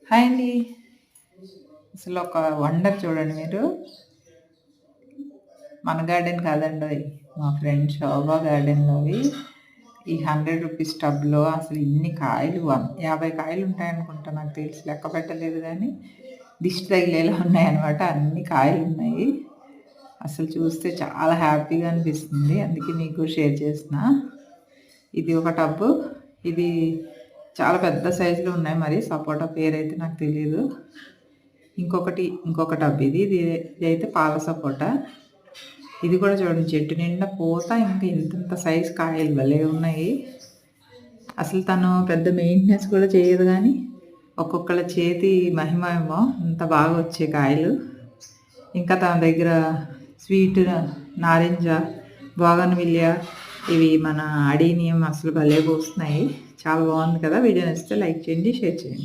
Hi అండి. అసలు ఒక వండర్ చూడండి మీరు. మన గార్డెన్ కాదండోయ్! మా ఫ్రెండ్ శోభా గార్డెన్‌లోవి ఈ రూ. 100 టబ్‌లో అసలు ఇన్ని కాయలు 50 కాయలుంటాయనుకుంటా, నాకు తెలిసి లెక్క పెట్టలేదు గానీ, దిష్టి తగిలేలా ఉన్నాయన్నమాట. అన్ని కాయలున్నాయి. అసలు చూస్తే చాలా హ్యాపీగా అనిపిస్తుంది. అందుకే మీకు షేర్ చేస్తున్నా. ఇది ఒక టబ్బు. ఇది చాలా పెద్ద సైజులో ఉన్నాయి మరి. సపోటా పేరైతే నాకు తెలీదు. ఇంకొక టబ్ ఇదైతే పాల సపోటా. ఇది కూడా చూడండి, చెట్టు నిండా పూత, ఇంకా ఇంతింత సైజు కాయలు భలే ఉన్నాయి. అసలు తను పెద్ద మెయింటెనెన్స్ కూడా చేయదు గానీ, ఒక్కొక్కళ్ళ చేతి మహిమ ఏమో అంత బాగా వచ్చే కాయలు. ఇంకా తన దగ్గర స్వీట్ నారింజ, బోగన్‌విలియా, ఇవి మన అడీనియం అసలు భలే పూస్తున్నాయి. చాలా బాగుంది కదా. వీడియో నచ్చితే లైక్ చేయండి, షేర్ చేయండి.